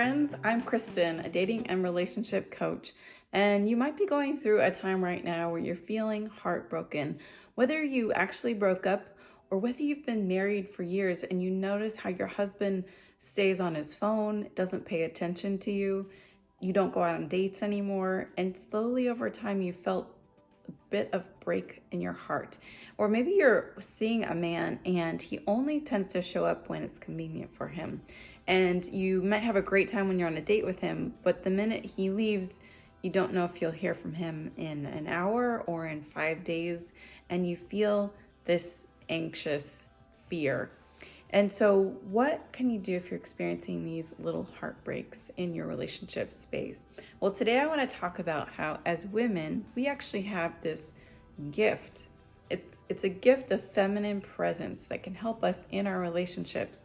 friends, I'm Kristen, a dating and relationship coach, and you might be going through a time right now where you're feeling heartbroken, whether you actually broke up or whether you've been married for years and you notice how your husband stays on his phone, doesn't pay attention to you, you don't go out on dates anymore, and slowly over time you felt a bit of break in your heart. Or maybe you're seeing a man and he only tends to show up when it's convenient for him. And you might have a great time when you're on a date with him, but the minute he leaves, you don't know if you'll hear from him in an hour or in 5 days, and you feel this anxious fear. And so what can you do if you're experiencing these little heartbreaks in your relationship space? Well, today I want to talk about how as women, we actually have this gift. It's a gift of feminine presence that can help us in our relationships.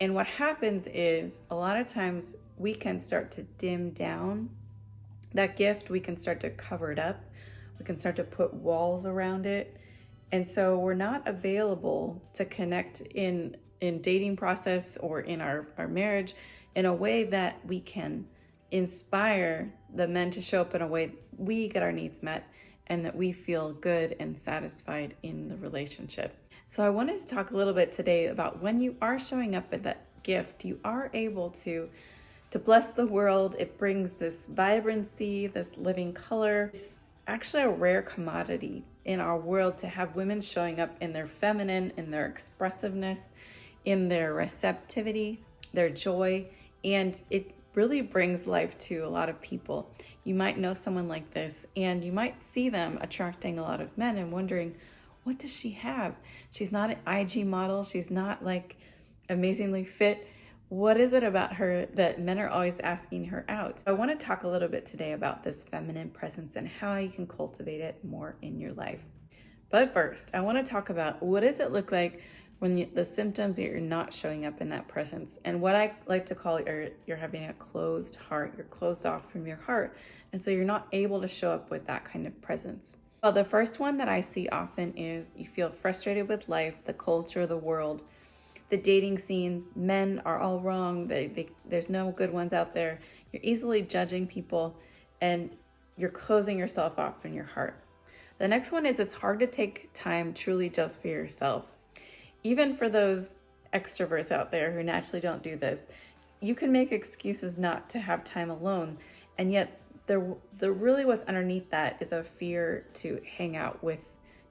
And what happens is a lot of times we can start to dim down that gift. We can start to cover it up. We can start to put walls around it. And so we're not available to connect in dating process or in our marriage in a way that we can inspire the men to show up in a way we get our needs met and that we feel good and satisfied in the relationship. So I wanted to talk a little bit today about when you are showing up at that gift, you are able to bless the world. It brings this vibrancy, this living color. It's actually a rare commodity in our world to have women showing up in their feminine, in their expressiveness, in their receptivity, their joy, and it really brings life to a lot of people. You might know someone like this and you might see them attracting a lot of men and wondering, what does she have? She's not an IG model. She's not like amazingly fit. What is it about her that men are always asking her out? I want to talk a little bit today about this feminine presence and how you can cultivate it more in your life. But first, I want to talk about what does it look like when the symptoms that you're not showing up in that presence. And what I like to call you're having a closed heart. You're closed off from your heart. And so you're not able to show up with that kind of presence. Well, the first one that I see often is you feel frustrated with life, the culture, the world, the dating scene. Men are all wrong. There's no good ones out there. You're easily judging people and you're closing yourself off in your heart. The next one is it's hard to take time truly just for yourself. Even for those extroverts out there who naturally don't do this, you can make excuses not to have time alone, and yet the really what's underneath that is a fear to hang out with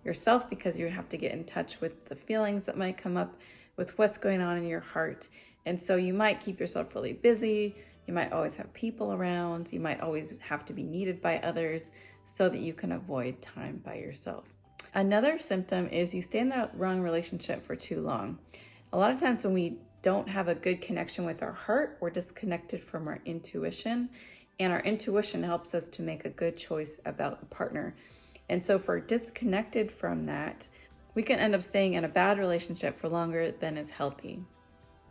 yourself because you have to get in touch with the feelings that might come up with what's going on in your heart. And so you might keep yourself really busy. You might always have people around. You might always have to be needed by others so that you can avoid time by yourself. Another symptom is you stay in that wrong relationship for too long. A lot of times when we don't have a good connection with our heart, we're disconnected from our intuition. And our intuition helps us to make a good choice about a partner. And so if we're disconnected from that, we can end up staying in a bad relationship for longer than is healthy.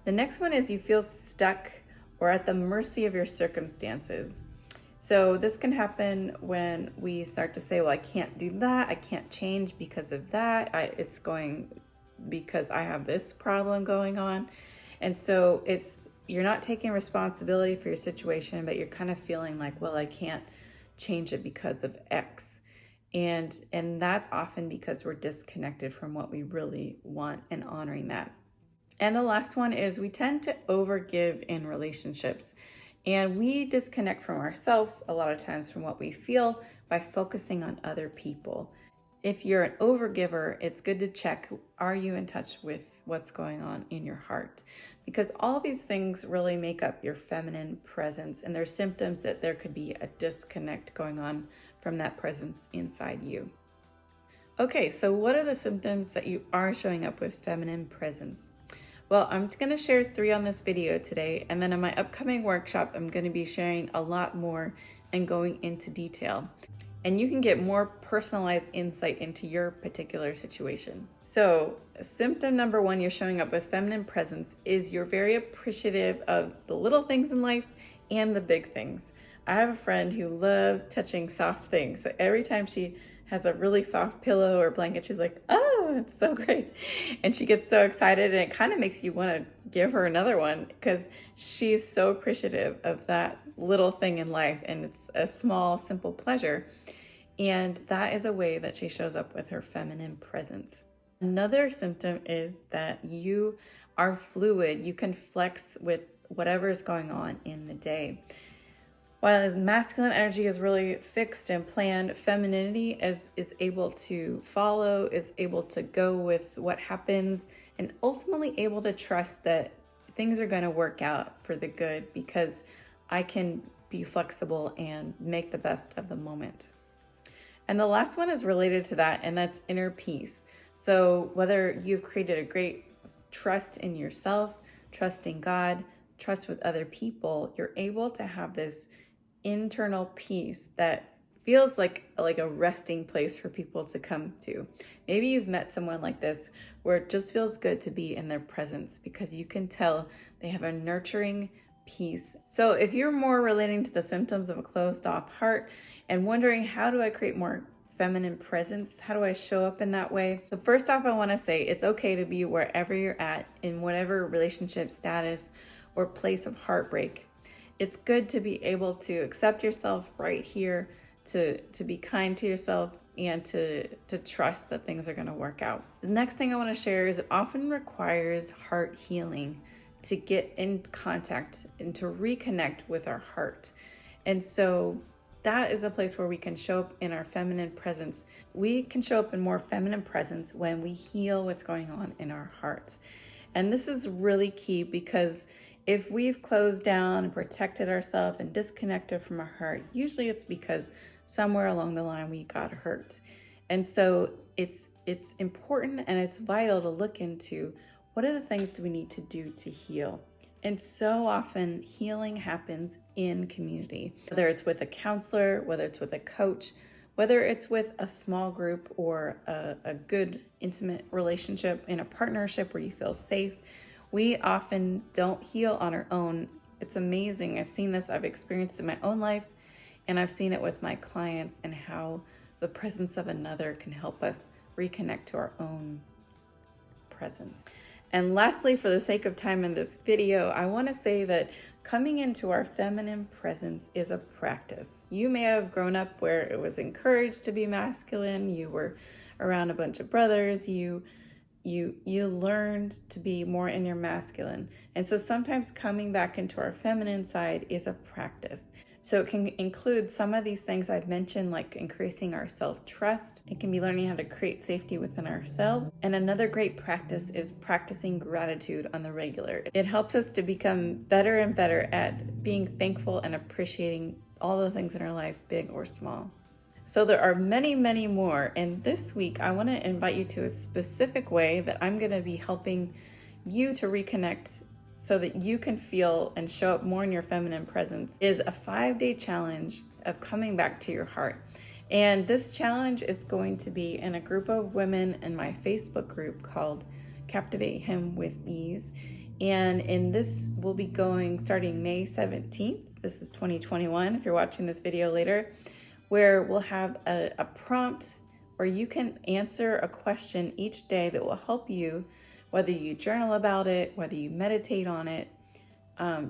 The next one is you feel stuck or at the mercy of your circumstances. So this can happen when we start to say, well, I can't do that. I can't change because of that. It's going because I have this problem going on. And so you're not taking responsibility for your situation, but you're kind of feeling like, well, I can't change it because of X. And that's often because we're disconnected from what we really want and honoring that. And the last one is we tend to overgive in relationships. And we disconnect from ourselves a lot of times from what we feel by focusing on other people. If you're an overgiver, it's good to check, are you in touch with what's going on in your heart? Because all these things really make up your feminine presence, and there's symptoms that there could be a disconnect going on from that presence inside you. Okay, so what are the symptoms that you are showing up with feminine presence? Well, I'm going to share 3 on this video today, and then in my upcoming workshop, I'm going to be sharing a lot more and going into detail. And you can get more personalized insight into your particular situation. So symptom number 1, you're showing up with feminine presence, is you're very appreciative of the little things in life and the big things. I have a friend who loves touching soft things. So every time she has a really soft pillow or blanket, she's like, oh, Oh, it's so great. And she gets so excited, and it kind of makes you want to give her another one because she's so appreciative of that little thing in life. And it's a small, simple pleasure. And that is a way that she shows up with her feminine presence. Another symptom is that you are fluid. You can flex with whatever is going on in the day. While his masculine energy is really fixed and planned, femininity is able to follow, is able to go with what happens, and ultimately able to trust that things are going to work out for the good because I can be flexible and make the best of the moment. And the last one is related to that, and that's inner peace. So whether you've created a great trust in yourself, trust in God, trust with other people, you're able to have this internal peace that feels like a resting place for people to come to. Maybe you've met someone like this where it just feels good to be in their presence because you can tell they have a nurturing peace. So if you're more relating to the symptoms of a closed off heart and wondering, how do I create more feminine presence? How do I show up in that way? So first off, I want to say it's okay to be wherever you're at in whatever relationship status or place of heartbreak. It's good to be able to accept yourself right here, to be kind to yourself, and to trust that things are going to work out. The next thing I want to share is it often requires heart healing to get in contact and to reconnect with our heart. And so that is a place where we can show up in our feminine presence. We can show up in more feminine presence when we heal what's going on in our heart. And this is really key because if we've closed down and protected ourselves and disconnected from our heart, usually it's because somewhere along the line we got hurt. And so it's important and it's vital to look into what are the things that we need to do to heal. And so often healing happens in community, whether it's with a counselor, whether it's with a coach, whether it's with a small group or a good intimate relationship in a partnership where you feel safe. We often don't heal on our own. It's amazing. I've seen this, I've experienced it in my own life, and I've seen it with my clients and how the presence of another can help us reconnect to our own presence. And lastly, for the sake of time in this video, I want to say that coming into our feminine presence is a practice. You may have grown up where it was encouraged to be masculine, you were around a bunch of brothers, you learned to be more in your masculine. And so sometimes coming back into our feminine side is a practice. So it can include some of these things I've mentioned, like increasing our self-trust. It can be learning how to create safety within ourselves. And another great practice is practicing gratitude on the regular. It helps us to become better and better at being thankful and appreciating all the things in our life, big or small. So there are many, many more. And this week, I want to invite you to a specific way that I'm going to be helping you to reconnect so that you can feel and show up more in your feminine presence is a 5-day challenge of coming back to your heart. And this challenge is going to be in a group of women in my Facebook group called Captivate Him with Ease. And in this, we'll be going starting May 17th. This is 2021 if you're watching this video later, where we'll have a prompt where you can answer a question each day that will help you, whether you journal about it, whether you meditate on it,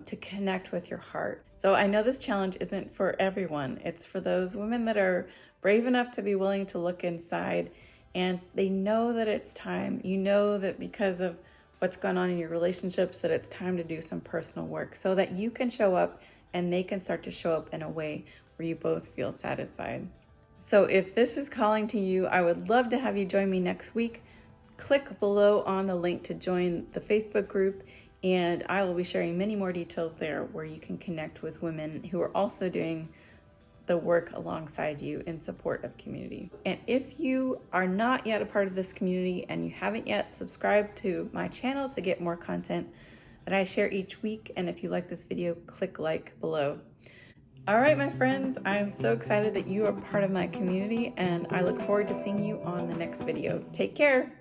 to connect with your heart. So I know this challenge isn't for everyone. It's for those women that are brave enough to be willing to look inside, and they know that it's time. You know that because of what's going on in your relationships, that it's time to do some personal work so that you can show up and they can start to show up in a way where you both feel satisfied. So if this is calling to you, I would love to have you join me next week. Click below on the link to join the Facebook group, and I will be sharing many more details there where you can connect with women who are also doing the work alongside you in support of community. And if you are not yet a part of this community and you haven't yet subscribed to my channel to get more content that I share each week, and if you like this video, click like below. All right, my friends, I'm so excited that you are part of my community, and I look forward to seeing you on the next video. Take care.